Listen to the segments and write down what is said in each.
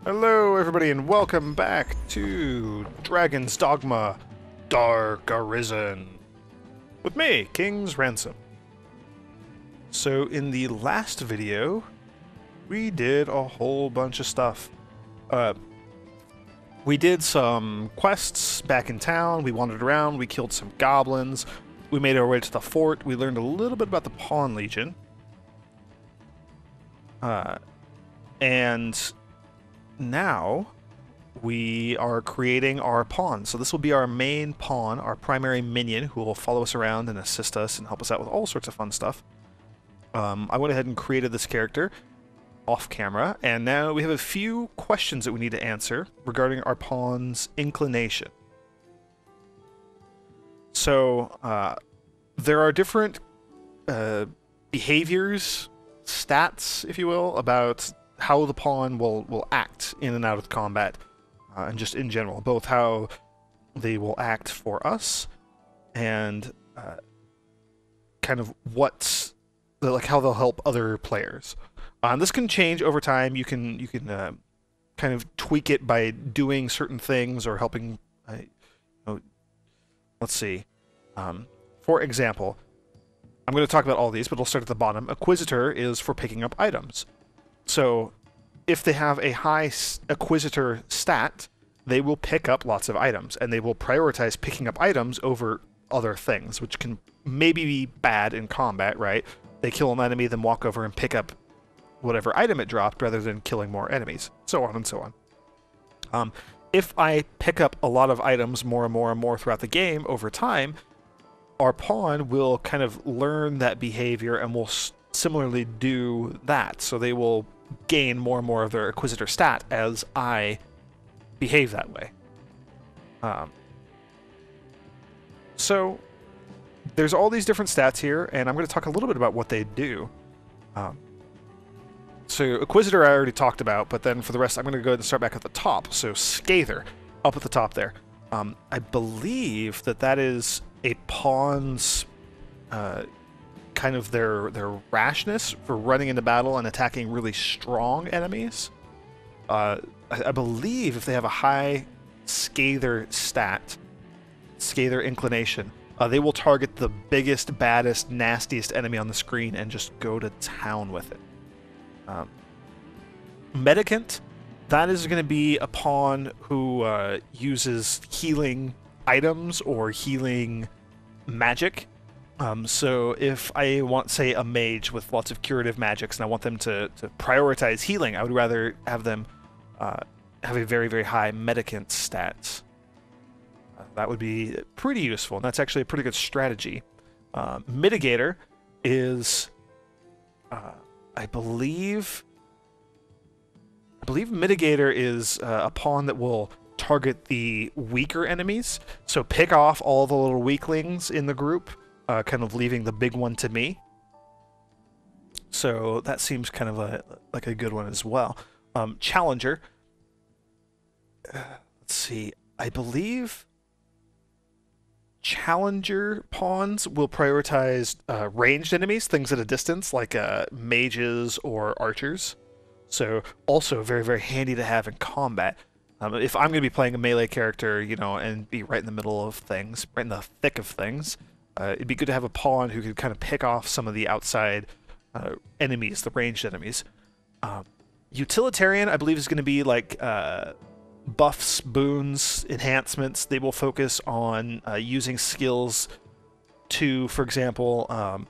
Hello everybody and welcome back to Dragon's Dogma Dark Arisen with me, King's Ransom. So in the last video, we did a whole bunch of stuff. We did some quests back in town, we wandered around, we killed some goblins, we made our way to the fort, we learned a little bit about the Pawn Legion. And now we are creating our pawn. So this will be our main pawn, our primary minion, who will follow us around and assist us and help us out with all sorts of fun stuff. I went ahead and created this character off camera, and now we have a few questions that we need to answer regarding our pawn's inclination. So there are different behaviors, stats, if you will, about how the pawn will act in and out of combat, and just in general, both how they will act for us and kind of how they'll help other players. This can change over time. You can kind of tweak it by doing certain things or helping. Let's see. For example, I'm going to talk about all these, but I'll start at the bottom. Acquisitor is for picking up items. So if they have a high Acquisitor stat, they will pick up lots of items, and they will prioritize picking up items over other things, which can maybe be bad in combat, right? They kill an enemy, then walk over and pick up whatever item it dropped rather than killing more enemies, so on and so on. If I pick up a lot of items more and more and more throughout the game over time, our pawn will kind of learn that behavior and will similarly do that. So they will gain more and more of their Acquisitor stat as I behave that way. So there's all these different stats here, and I'm going to talk a little bit about what they do. So Acquisitor I already talked about, but then for the rest I'm going to go ahead and start back at the top. So Scather, up at the top there. I believe that is a pawn's kind of their rashness for running into battle and attacking really strong enemies. I believe if they have a high Scather stat, Scather inclination, they will target the biggest, baddest, nastiest enemy on the screen and just go to town with it. Medicant, that is going to be a pawn who uses healing items or healing magic. So if I want, say, a mage with lots of curative magics and I want them to prioritize healing, I would rather have them have a very, very high Medicant stats. That would be pretty useful, and that's actually a pretty good strategy. Mitigator is, I believe Mitigator is a pawn that will target the weaker enemies. So pick off all the little weaklings in the group, kind of leaving the big one to me. So that seems kind of like a good one as well. Challenger. Let's see. I believe Challenger pawns will prioritize ranged enemies, things at a distance, like mages or archers. So also very, very handy to have in combat. If I'm going to be playing a melee character, and be right in the middle of things, right in the thick of things, it'd be good to have a pawn who could kind of pick off some of the outside enemies, the ranged enemies. Utilitarian, I believe, is going to be like buffs, boons, enhancements. They will focus on using skills to, for example,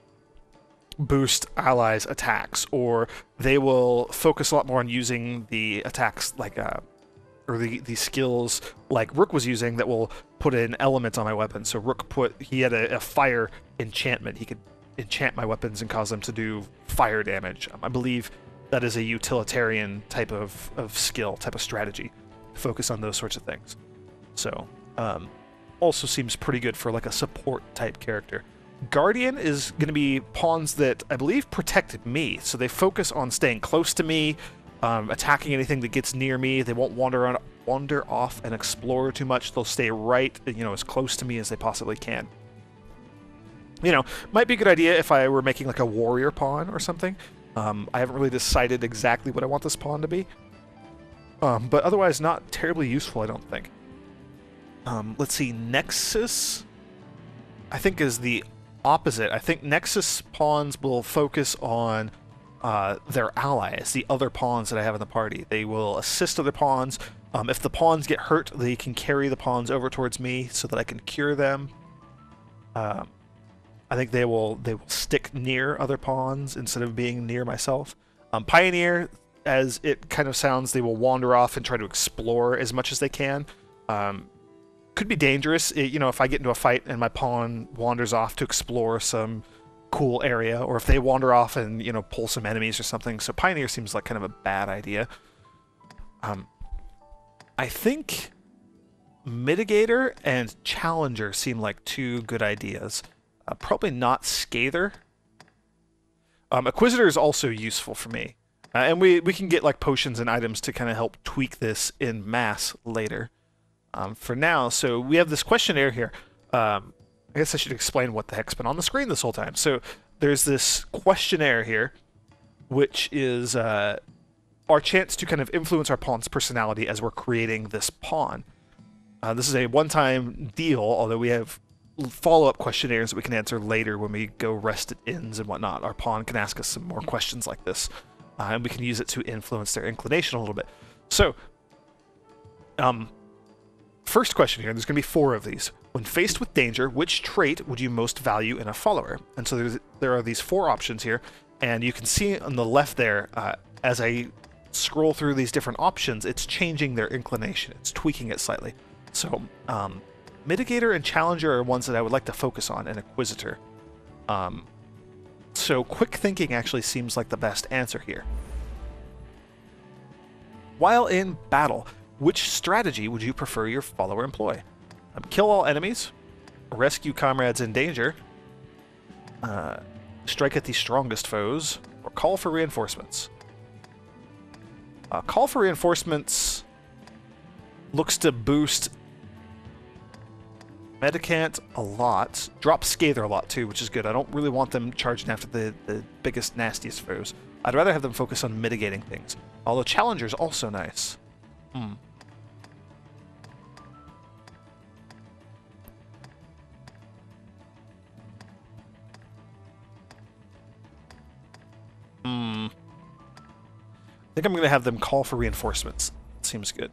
boost allies' attacks, or they will focus a lot more on using the attacks like or the skills like Rook was using that will put an element on my weapon. So Rook he had a fire enchantment. He could enchant my weapons and cause them to do fire damage. I believe that is a utilitarian type of skill, type of strategy. Focus on those sorts of things. So also seems pretty good for like a support type character. Guardian is going to be pawns that I believe protect me, so they focus on staying close to me, attacking anything that gets near me. They won't wander off and explore too much. They'll stay right, as close to me as they possibly can. Might be a good idea if I were making like a warrior pawn or something. I haven't really decided exactly what I want this pawn to be. but otherwise not terribly useful, I don't think. Let's see, Nexus, I think, is the opposite. I think Nexus pawns will focus on their allies, the other pawns that I have in the party. They will assist other pawns. If the pawns get hurt, they can carry the pawns over towards me so that I can cure them. I think they will stick near other pawns instead of being near myself. Pioneer, as it kind of sounds, they will wander off and try to explore as much as they can. Could be dangerous, you know, if I get into a fight and my pawn wanders off to explore some cool area, or if they wander off and, you know, pull some enemies or something. So Pioneer seems like kind of a bad idea. I think Mitigator and Challenger seem like two good ideas. Probably not Scather. Acquisitor is also useful for me. And we can get like potions and items to kind of help tweak this in mass later. For now, so we have this questionnaire here. I guess I should explain what the heck's been on the screen this whole time. So there's this questionnaire here, which is our chance to kind of influence our pawn's personality as we're creating this pawn. This is a one-time deal, although we have follow-up questionnaires that we can answer later when we go rest at inns and whatnot. Our pawn can ask us some more questions like this, and we can use it to influence their inclination a little bit. So, first question here, there's going to be 4 of these. When faced with danger, which trait would you most value in a follower? And so there are these 4 options here, and you can see on the left there, as I scroll through these different options, it's changing their inclination. It's tweaking it slightly. So, Mitigator and Challenger are ones that I would like to focus on, and Acquisitor. So quick thinking actually seems like the best answer here. While in battle, which strategy would you prefer your follower employ? Kill all enemies, rescue comrades in danger, strike at the strongest foes, or call for reinforcements. Call for reinforcements looks to boost Medicant a lot, drop Scather a lot too, which is good. I don't really want them charging after the biggest, nastiest foes. I'd rather have them focus on mitigating things. Although Challenger's also nice. I think I'm going to have them call for reinforcements. Seems good.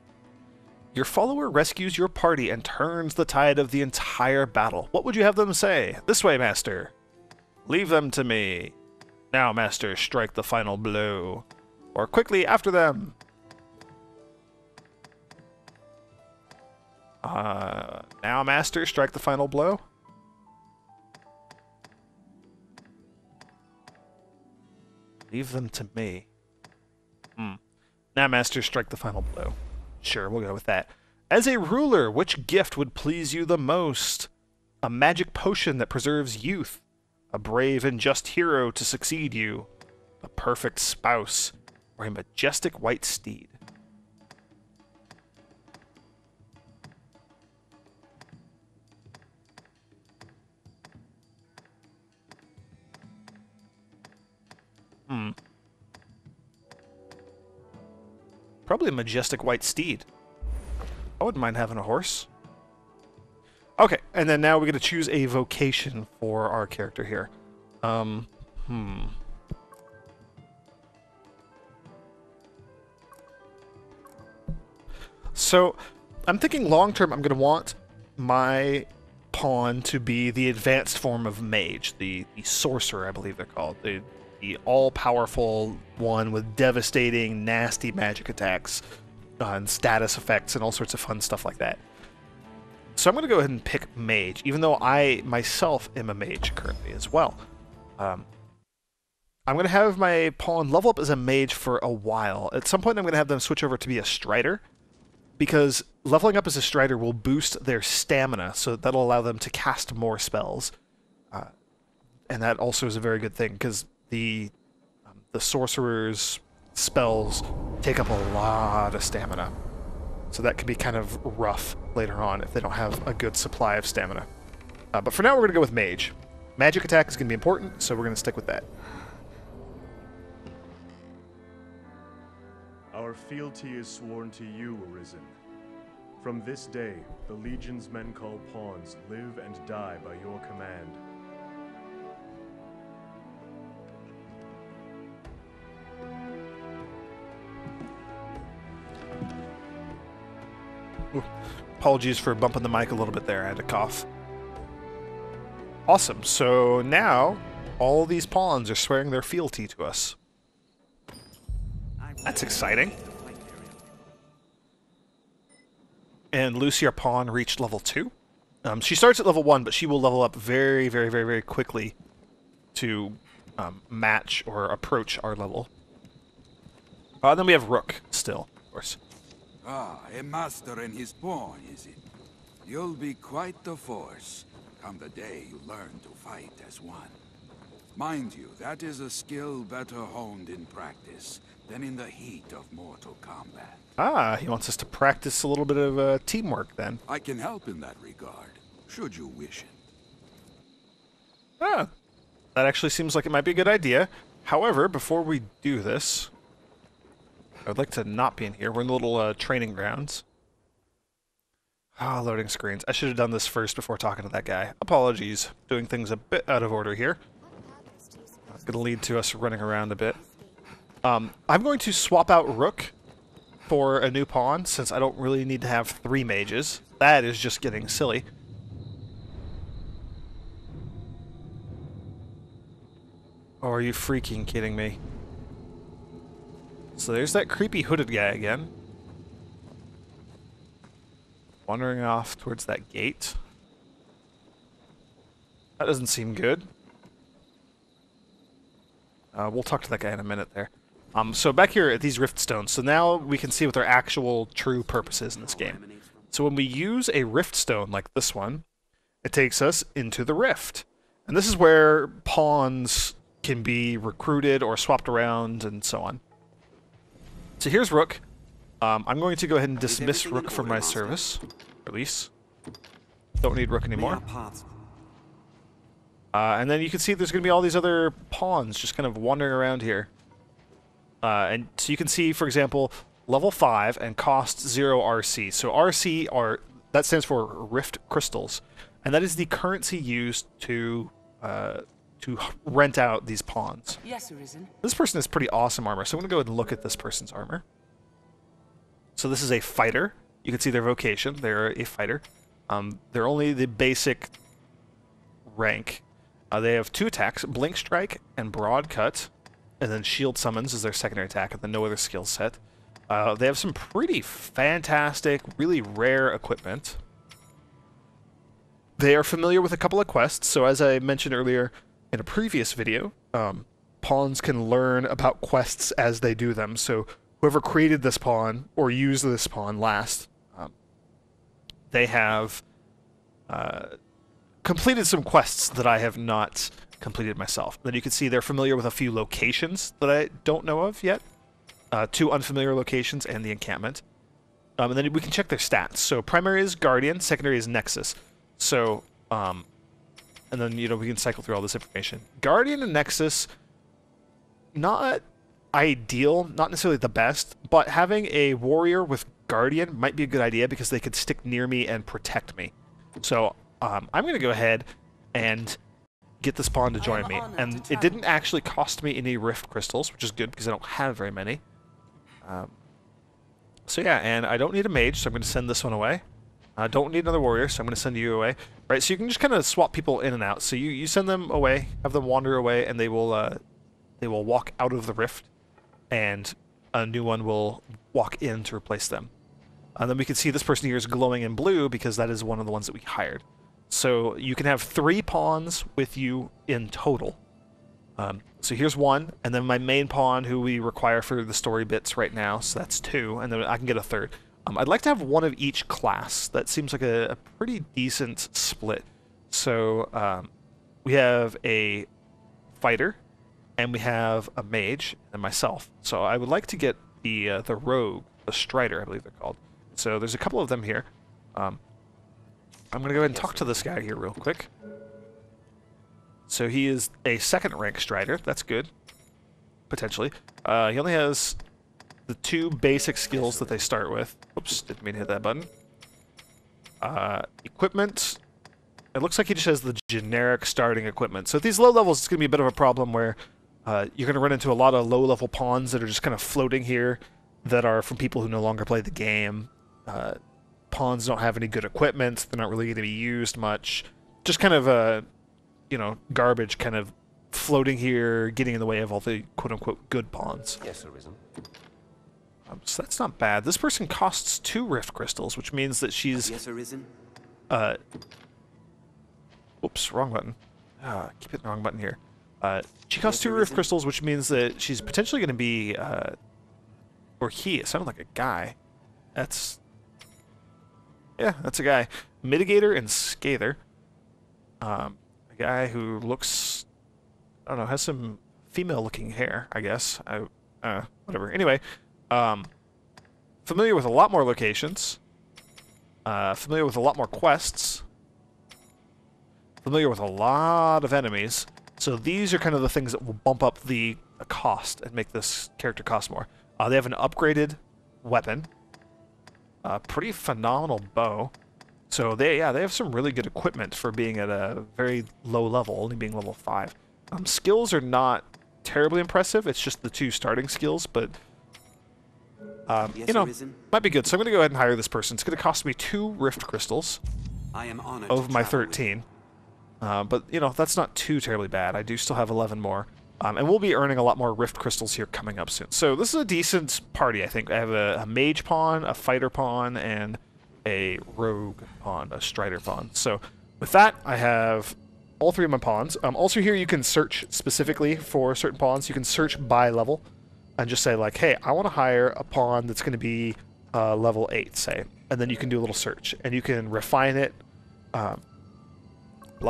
Your follower rescues your party and turns the tide of the entire battle. What would you have them say? This way, Master. Leave them to me. Now, Master, strike the final blow. Or quickly after them. Now, Master, strike the final blow. Leave them to me. Now, Master, strike the final blow. Sure, we'll go with that. As a ruler, which gift would please you the most? A magic potion that preserves youth. A brave and just hero to succeed you. A perfect spouse. Or a majestic white steed. Probably a majestic white steed. I wouldn't mind having a horse. Okay, and then now we're going to choose a vocation for our character here. So, I'm thinking long-term I'm going to want my pawn to be the advanced form of mage, the sorcerer, I believe they're called. The all-powerful one with devastating, nasty magic attacks and status effects and all sorts of fun stuff like that. So I'm going to go ahead and pick mage, even though I myself am a mage currently as well. I'm going to have my pawn level up as a mage for a while. At some point I'm going to have them switch over to be a strider, because leveling up as a strider will boost their stamina, so that'll allow them to cast more spells. And that also is a very good thing, because the sorcerer's spells take up a lot of stamina. So that can be kind of rough later on if they don't have a good supply of stamina. But for now, we're going to go with mage. Magic attack is going to be important, so we're going to stick with that. Our fealty is sworn to you, Arisen. From this day, the Legion's men called pawns live and die by your command. Ooh, apologies for bumping the mic a little bit there. I had to cough. Awesome. So now all these pawns are swearing their fealty to us. That's exciting. And Lucy, our pawn, reached level 2. She starts at level 1, but she will level up very, very, very, very quickly to match or approach our level. Then we have Rook still, of course. Ah, a master and his pawn, is it? You'll be quite the force, come the day you learn to fight as one. Mind you, that is a skill better honed in practice than in the heat of mortal combat. Ah, he wants us to practice a little bit of teamwork, then. I can help in that regard, should you wish it. Ah, that actually seems like it might be a good idea. However, before we do this, I would like to not be in here. We're in the little training grounds. Ah, loading screens. I should have done this first before talking to that guy. Apologies. Doing things a bit out of order here. It's going to lead to us running around a bit. I'm going to swap out Rook for a new pawn, since I don't really need to have 3 mages. That is just getting silly. Oh, are you freaking kidding me? So there's that creepy hooded guy again. Wandering off towards that gate. That doesn't seem good. We'll talk to that guy in a minute there. So back here at these rift stones, so now we can see what their actual true purpose is in this game. So when we use a rift stone like this one, it takes us into the rift. And this is where pawns can be recruited or swapped around and so on. So here's Rook. I'm going to go ahead and dismiss Rook from my service. Release. Don't need Rook anymore. And then you can see there's going to be all these other pawns just kind of wandering around here. And so you can see, for example, level 5 and cost 0 RC. So RC that stands for Rift Crystals, and that is the currency used to rent out these pawns. Yes, Arisen. This person has pretty awesome armor, so I'm going to go ahead and look at this person's armor. So this is a fighter. You can see their vocation. They're a fighter. They're only the basic rank. They have 2 attacks, Blink Strike and Broad Cut, and then Shield Summons is their secondary attack, and then no other skill set. They have some pretty fantastic, really rare equipment. They are familiar with a couple of quests, so as I mentioned earlier in a previous video, pawns can learn about quests as they do them, so whoever created this pawn, or used this pawn last, they have completed some quests that I have not completed myself. Then you can see they're familiar with a few locations that I don't know of yet. 2 unfamiliar locations and the encampment. And then we can check their stats. So primary is Guardian, secondary is Nexus. So, and then, you know, we can cycle through all this information. Guardian and Nexus, not ideal, not necessarily the best, but having a warrior with Guardian might be a good idea because they could stick near me and protect me. So, I'm going to go ahead and get this pawn to join me. And it didn't actually cost me any Rift Crystals, which is good because I don't have very many. So yeah, and I don't need a mage, so I'm going to send this one away. I don't need another warrior, so I'm going to send you away. Right, so you can just kind of swap people in and out. So you send them away, have them wander away, and they will walk out of the rift, and a new one will walk in to replace them. And then we can see this person here is glowing in blue because that is one of the ones that we hired. So you can have 3 pawns with you in total. So here's 1, and then my main pawn who we require for the story bits right now, so that's 2, and then I can get a 3rd. I'd like to have 1 of each class. That seems like a pretty decent split. So we have a fighter, and we have a mage, and myself. So I would like to get the rogue, the strider, I believe they're called. So there's a couple of them here. I'm going to go ahead and talk to this guy here real quick. So he is a 2nd rank strider. That's good. Potentially. He only has the two basic skills that they start with. Oops, didn't mean to hit that button. Equipment. It looks like he just has the generic starting equipment. So at these low levels, it's going to be a bit of a problem where you're going to run into a lot of low-level pawns that are just kind of floating here that are from people who no longer play the game. Pawns don't have any good equipment. They're not really going to be used much. Just kind of, you know, garbage kind of floating here, getting in the way of all the quote-unquote good pawns. Yes, Arisen. So that's not bad. This person costs 2 rift crystals, which means that she's... Yes, Arisen. Oops, wrong button. Keep hitting the wrong button here. She costs 2 rift crystals, which means that she's potentially going to be... or he. It sounded like a guy. That's... Yeah, that's a guy. Mitigator and Scather. A guy who looks... I don't know, has some female-looking hair, I guess. Whatever. Anyway, familiar with a lot more locations. Familiar with a lot more quests. Familiar with a lot of enemies. So these are kind of the things that will bump up the cost and make this character cost more. They have an upgraded weapon. Pretty phenomenal bow. So they have some really good equipment for being at a very low level, only being level 5. Skills are not terribly impressive. It's just the 2 starting skills, but you know, might be good. So I'm going to go ahead and hire this person. It's going to cost me 2 rift crystals of my 13. But you know, that's not too terribly bad. I do still have 11 more. And we'll be earning a lot more rift crystals here coming up soon. So this is a decent party, I think. I have a mage pawn, a fighter pawn, and a rogue pawn, a strider pawn. So with that, I have all 3 of my pawns. Also here you can search specifically for certain pawns. You can search by level and just say like, hey, I want to hire a pawn that's going to be level 8, say. And then you can do a little search. And you can refine it. Blah,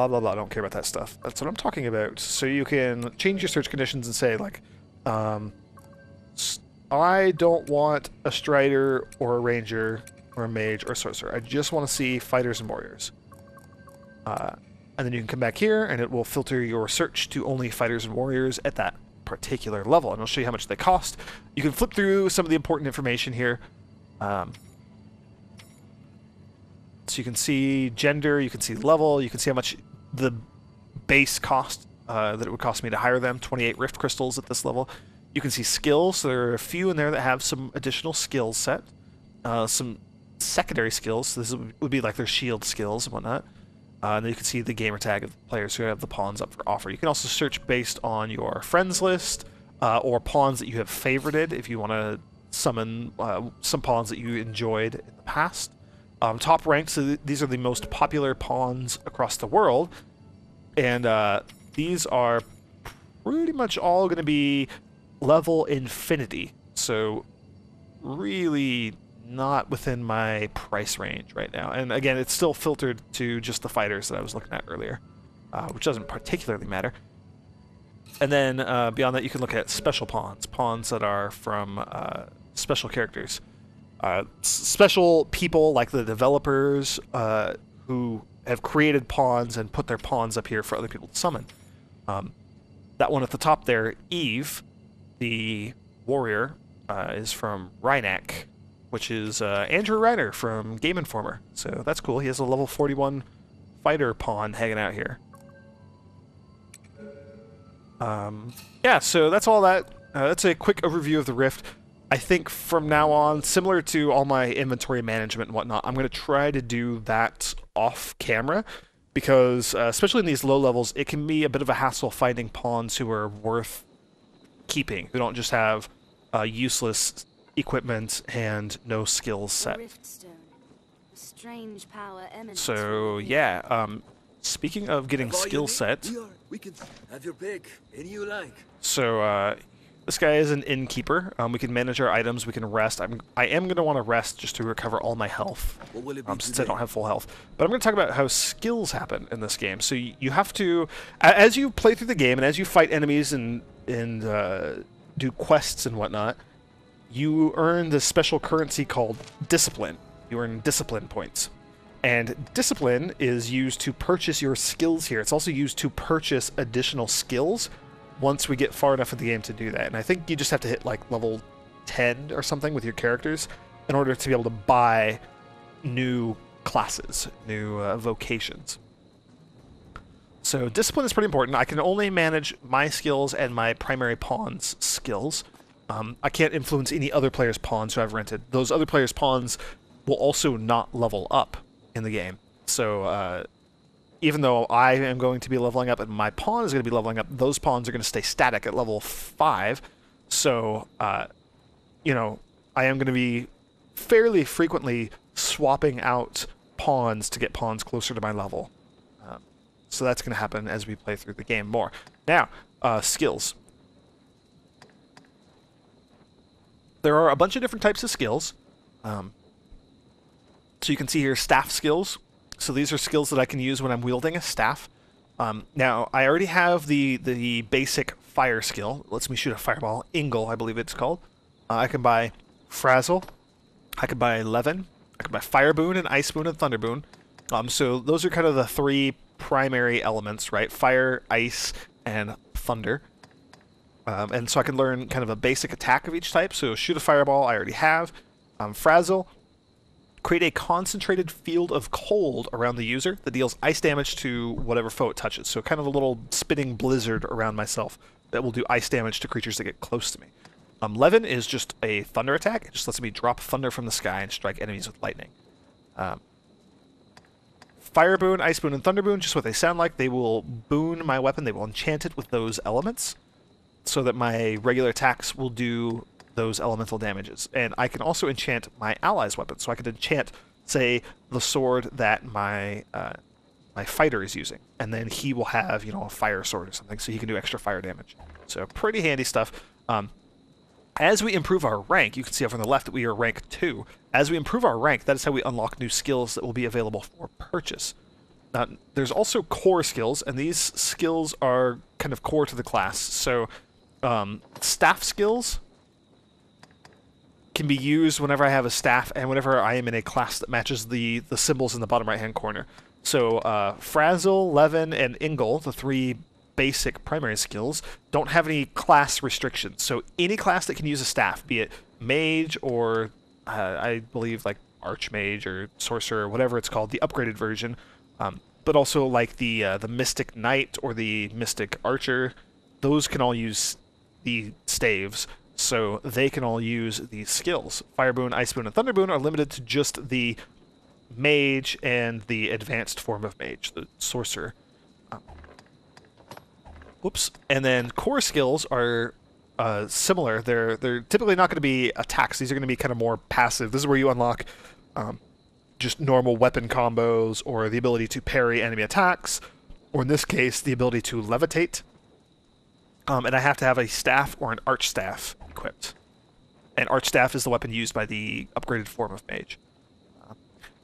blah, blah. I don't care about that stuff. That's what I'm talking about. So you can change your search conditions and say like, I don't want a strider or a ranger or a mage or a sorcerer. I just want to see fighters and warriors. And then you can come back here and it will filter your search to only fighters and warriors at that particular level. And I'll show you how much they cost. You can flip through some of the important information here. So you can see gender, you can see level, you can see how much the base cost that it would cost me to hire them, 28 rift crystals at this level. You can see skills, so there are a few in there that have some additional skills set. Some secondary skills, so this would be like their shield skills and whatnot. And then you can see the gamer tag of the players who have the pawns up for offer. You can also search based on your friends list or pawns that you have favorited if you want to summon some pawns that you enjoyed in the past. Top ranked, so these are the most popular pawns across the world. And these are pretty much all going to be level infinity. So really not within my price range right now. And again, it's still filtered to just the fighters that I was looking at earlier, which doesn't particularly matter. And then beyond that, you can look at special pawns, pawns that are from special characters. Special people like the developers who have created pawns and put their pawns up here for other people to summon. That one at the top there, Eve, the warrior, is from Rhynak, which is Andrew Reiner from Game Informer. So that's cool. He has a level 41 fighter pawn hanging out here. Yeah, so that's all that. That's a quick overview of the Rift. I think from now on, similar to all my inventory management and whatnot, I'm going to try to do that off camera because, especially in these low levels, it can be a bit of a hassle finding pawns who are worth keeping, who don't just have useless equipment and no skills set. So yeah, speaking of getting skill set, We can have your pick, any you like. so this guy is an innkeeper. We can manage our items. We can rest. I am going to want to rest just to recover all my health, since I don't have full health. But I'm going to talk about how skills happen in this game. So you have to, as you play through the game and as you fight enemies and do quests and whatnot, you earn this special currency called discipline. You earn discipline points. And discipline is used to purchase your skills here. It's also used to purchase additional skills once we get far enough in the game to do that. And I think you just have to hit like level 10 or something with your characters in order to be able to buy new classes, new vocations. So discipline is pretty important. I can only manage my skills and my primary pawn's skills. I can't influence any other player's pawns who I've rented. Those other players' pawns will also not level up in the game. So even though I am going to be leveling up and my pawn is going to be leveling up, those pawns are going to stay static at level 5. So, you know, I am going to be fairly frequently swapping out pawns to get pawns closer to my level. So that's going to happen as we play through the game more. Now, skills. There are a bunch of different types of skills. So you can see here staff skills. So these are skills that I can use when I'm wielding a staff. Now, I already have the basic fire skill. It lets me shoot a fireball. Ingle, I believe it's called. I can buy Frazzle. I can buy Levin. I can buy Fire Boon and Ice Boon and Thunder Boon. So those are kind of the 3 primary elements, right? Fire, ice, and thunder. And so I can learn kind of a basic attack of each type. So shoot a fireball, I already have. Frazzle. Create a concentrated field of cold around the user that deals ice damage to whatever foe it touches. So kind of a little spinning blizzard around myself that will do ice damage to creatures that get close to me. Levin is just a thunder attack. It just lets me drop thunder from the sky and strike enemies with lightning. Fire Boon, Ice Boon, and Thunder Boon, just what they sound like. They will boon my weapon. They will enchant it with those elements so that my regular attacks will do those elemental damages. And I can also enchant my allies' weapons. So I could enchant, say, the sword that my my fighter is using. And then he will have, you know, a fire sword or something, so he can do extra fire damage. So pretty handy stuff. As we improve our rank, you can see over on the left that we are rank 2. As we improve our rank, that is how we unlock new skills that will be available for purchase. Now, there's also core skills, and these skills are kind of core to the class. So, staff skills can be used whenever I have a staff and whenever I am in a class that matches the symbols in the bottom right-hand corner. So, Frazzle, Levin, and Ingle, the 3 basic primary skills, don't have any class restrictions. So any class that can use a staff, be it mage or I believe like archmage or sorcerer, whatever it's called, the upgraded version, but also like the mystic knight or the mystic archer, those can all use the staves, so they can all use these skills. Fire Boon, Ice Boon, and Thunder Boon are limited to just the mage and the advanced form of mage, the sorcerer. Whoops. And then core skills are similar. They're typically not going to be attacks. These are going to be kind of more passive. This is where you unlock just normal weapon combos or the ability to parry enemy attacks, or in this case, the ability to levitate. And I have to have a staff or an arch staff equipped. And arch staff is the weapon used by the upgraded form of mage.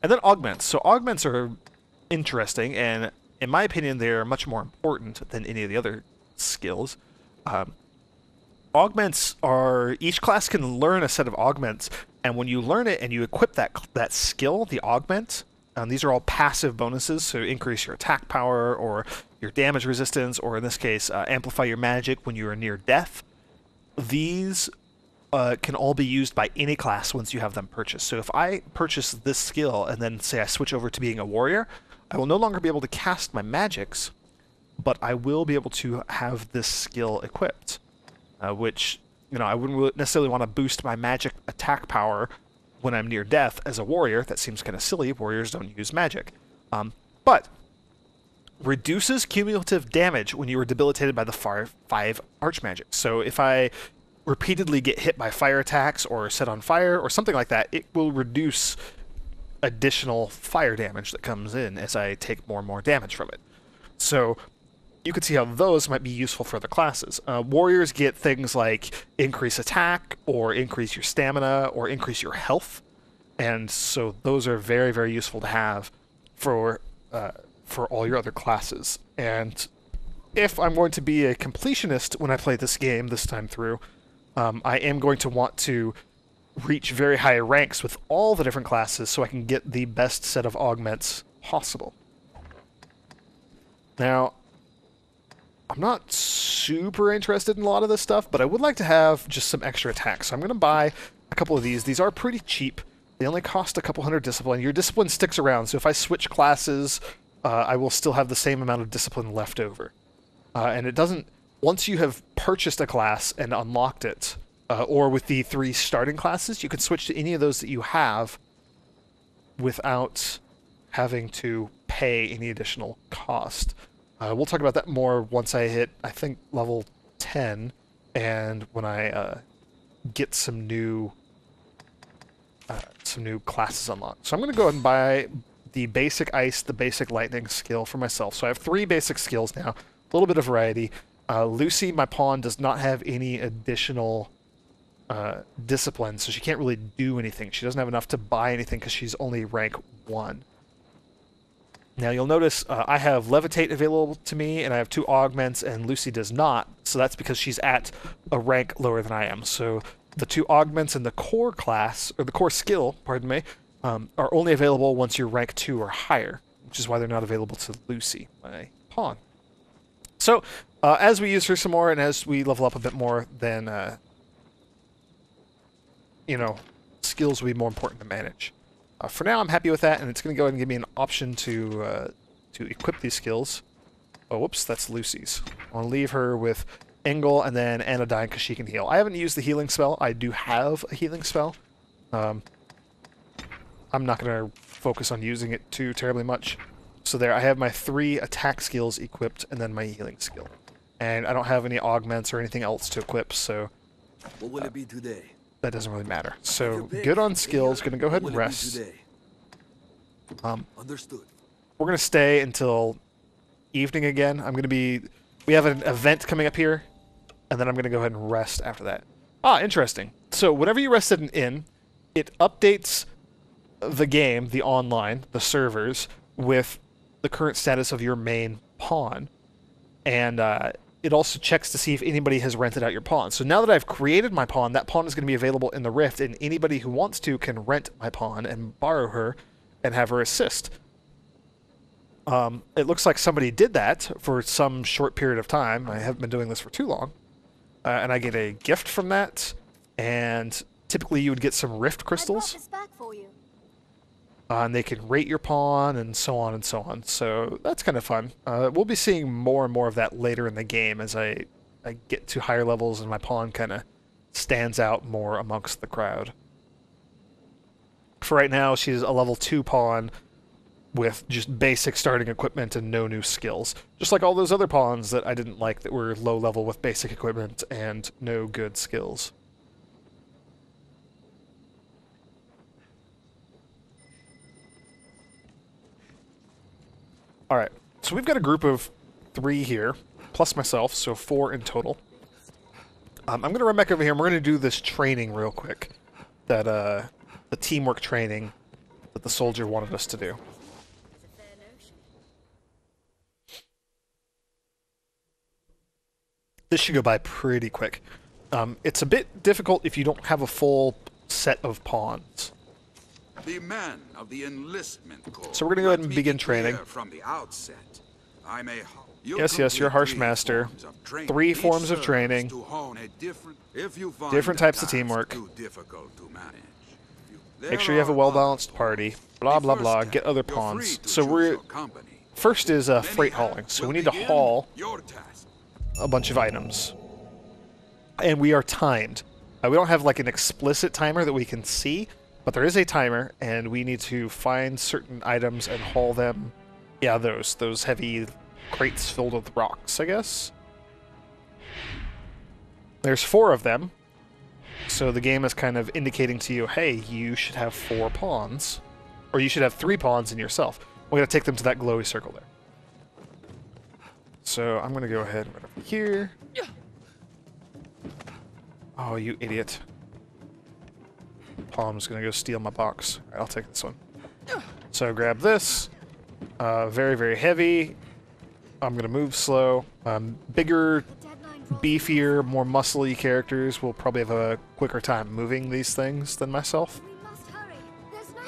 And then augments. So augments are interesting, and in my opinion, they're much more important than any of the other skills. Augments are... Each class can learn a set of augments, and when you learn it and you equip that skill, the augment, these are all passive bonuses, so increase your attack power or your damage resistance, or in this case, amplify your magic when you are near death. These can all be used by any class once you have them purchased. So if I purchase this skill and then say I switch over to being a warrior, I will no longer be able to cast my magics, but I will be able to have this skill equipped, which, you know, I wouldn't necessarily want to boost my magic attack power when I'm near death as a warrior. That seems kind of silly. Warriors don't use magic. But reduces cumulative damage when you are debilitated by the 5 archmagic. So if I repeatedly get hit by fire attacks or set on fire or something like that, it will reduce additional fire damage that comes in as I take more and more damage from it. So you can see how those might be useful for the classes. Warriors get things like increase attack or increase your stamina or increase your health, and so those are very, very useful to have for all your other classes. And if I'm going to be a completionist when I play this game this time through, I am going to want to reach very high ranks with all the different classes so I can get the best set of augments possible. Now, I'm not super interested in a lot of this stuff, but I would like to have just some extra attacks. So I'm going to buy a couple of these. These are pretty cheap. They only cost a couple hundred discipline. Your discipline sticks around, so if I switch classes, I will still have the same amount of discipline left over. And it doesn't... Once you have purchased a class and unlocked it, or with the 3 starting classes, you can switch to any of those that you have without having to pay any additional cost. We'll talk about that more once I hit, I think, level 10, and when I get some new classes unlocked. So I'm going to go ahead and buy the basic ice, the basic lightning skill for myself. So I have 3 basic skills now, a little bit of variety. Lucy, my pawn, does not have any additional discipline, so she can't really do anything. She doesn't have enough to buy anything because she's only rank 1. Now you'll notice I have Levitate available to me, and I have 2 augments, and Lucy does not, so that's because she's at a rank lower than I am. So the 2 augments and the core class, or the core skill, pardon me, are only available once you're rank 2 or higher, which is why they're not available to Lucy, my pawn. So, as we use her some more, and as we level up a bit more, then, you know, skills will be more important to manage. For now, I'm happy with that, and it's going to go ahead and give me an option to equip these skills. Oh, whoops, that's Lucy's. I'll leave her with Engel and then Anodyne because she can heal. I haven't used the healing spell. I do have a healing spell. I'm not going to focus on using it too terribly much. So there, I have my 3 attack skills equipped, and then my healing skill. And I don't have any augments or anything else to equip, so... What will it be today? That doesn't really matter. So, good on skills. Going to go ahead and rest. Understood. We're going to stay until evening again. I'm going to be... We have an event coming up here, and then I'm going to go ahead and rest after that. Ah, interesting. So, whenever you rest at an inn, it updates the game, the online, the servers, with the current status of your main pawn. And it also checks to see if anybody has rented out your pawn. So now that I've created my pawn, that pawn is going to be available in the Rift, and anybody who wants to can rent my pawn and borrow her and have her assist. It looks like somebody did that for some short period of time. I haven't been doing this for too long. And I get a gift from that, and typically you would get some Rift crystals. I brought this back for you. And they can rate your pawn, and so on and so on. So that's kind of fun. We'll be seeing more and more of that later in the game as I get to higher levels and my pawn kind of stands out more amongst the crowd. For right now, she's a level 2 pawn with just basic starting equipment and no new skills. Just like all those other pawns that I didn't like that were low level with basic equipment and no good skills. Alright, so we've got a group of 3 here, plus myself, so 4 in total. I'm going to run back over here and we're going to do this training real quick. That, the teamwork training that the soldier wanted us to do. This should go by pretty quick. It's a bit difficult if you don't have a full set of pawns. The men of the enlistment corps. So we're gonna go ahead and begin training. From the outset, Yes, you're a harsh master. 3 forms of training. Different types of teamwork. Make sure you have a well-balanced party. Blah blah blah. Get other pawns. So we're first is freight hauling. So we need to haul a bunch of items, and we are timed. We don't have like an explicit timer that we can see. But there is a timer, and we need to find certain items and haul them. Yeah, those heavy crates filled with rocks, I guess. There's 4 of them. So the game is kind of indicating to you, hey, you should have 4 pawns. Or you should have 3 pawns in yourself. We're going to take them to that glowy circle there. So I'm going to go ahead right over here. Oh, you idiot. Pawn's gonna go steal my box. Alright, I'll take this one. So grab this. Very, very heavy. I'm gonna move slow. Bigger, beefier, more muscly characters will probably have a quicker time moving these things than myself. We must hurry. There's no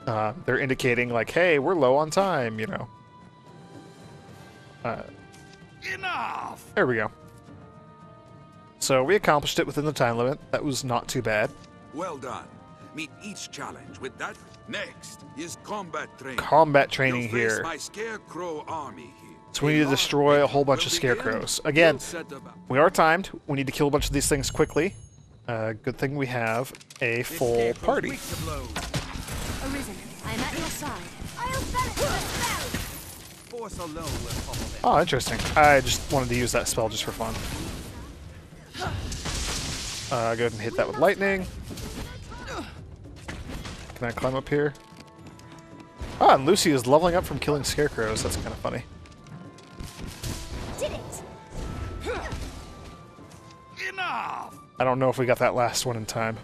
time. They're indicating like, hey, we're low on time, you know. Enough! There we go. So we accomplished it within the time limit. That was not too bad. Well done. Meet each challenge with that. Next is combat training. Combat training You'll here. face my scarecrow army here. So we need to destroy a whole bunch of scarecrows. Again, we are timed. We need to kill a bunch of these things quickly. Good thing we have a full party. Arisen, I am at your side. I'll fell it with a spell. Force alone will pop them. Oh, interesting. I just wanted to use that spell just for fun. Go ahead and hit that with lightning. Can I climb up here? Ah, and Lucy is leveling up from killing scarecrows. That's kind of funny. Did it. Enough! I don't know if we got that last one in time.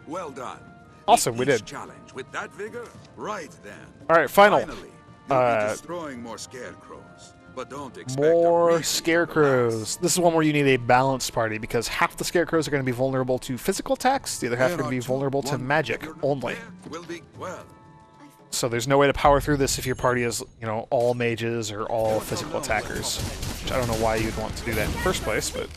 Well done. Awesome, Meet we each did. challenge with that vigor. Right then. All right, final. Finally, you'll be destroying more scarecrows, but don't expect a More repeat of the scarecrows. last. This is one where you need a balanced party because half the scarecrows are going to be vulnerable to physical attacks. The other half are going to be vulnerable to magic only. Will be well. So there's no way to power through this if your party is, you know, all mages or all physical attackers. Which I don't know why you'd want to do that in the first place, but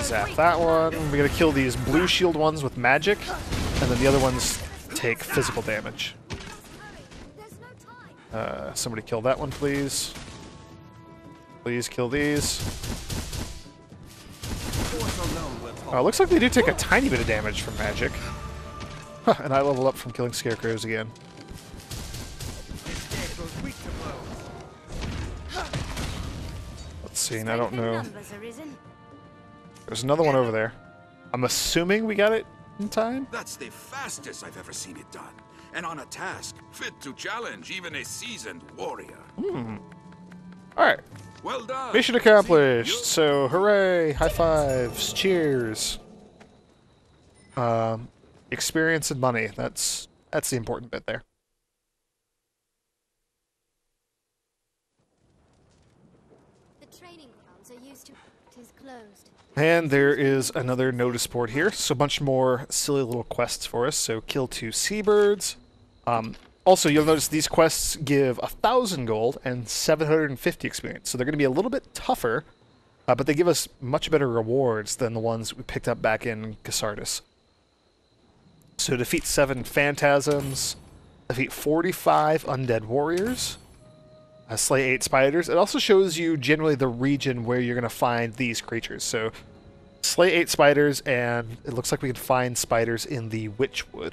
zap that one. We gotta kill these blue shield ones with magic, and then the other ones take physical damage. Somebody kill that one, please. Please kill these. Looks like they do take a tiny bit of damage from magic. Huh, and I level up from killing scarecrows again. Let's see, and I don't know. There's another one over there. I'm assuming we got it in time? That's the fastest I've ever seen it done. And on a task fit to challenge even a seasoned warrior. Alright, Well done. mission accomplished. So, hooray, high fives, cheers. Experience and money. That's the important bit there. The training grounds are used to. It is closed. And there is another notice board here, so a bunch more silly little quests for us. So kill 2 seabirds. Also, you'll notice these quests give 1,000 gold and 750 experience, so they're going to be a little bit tougher, but they give us much better rewards than the ones we picked up back in Cassardis. So defeat 7 phantasms, defeat 45 undead warriors, slay 8 spiders. It also shows you generally the region where you're going to find these creatures. So slay 8 spiders, and it looks like we can find spiders in the Witchwood.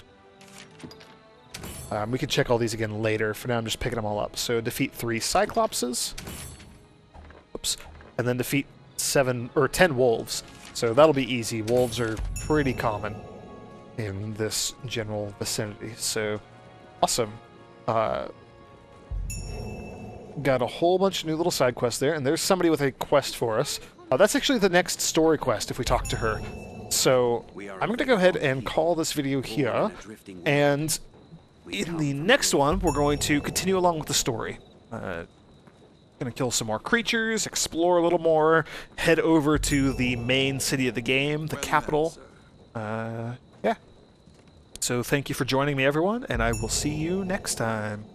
We can check all these again later. For now, I'm just picking them all up. So defeat 3 cyclopses. Oops. And then defeat 10 wolves. So that'll be easy. Wolves are pretty common in this general vicinity. So awesome. Got a whole bunch of new little side quests there, and there's somebody with a quest for us. That's actually the next story quest if we talk to her. So I'm going to go ahead and call this video here, and in the next one we're going to continue along with the story. Going to kill some more creatures, explore a little more, head over to the main city of the game, the capital. Yeah. So thank you for joining me, everyone, and I will see you next time.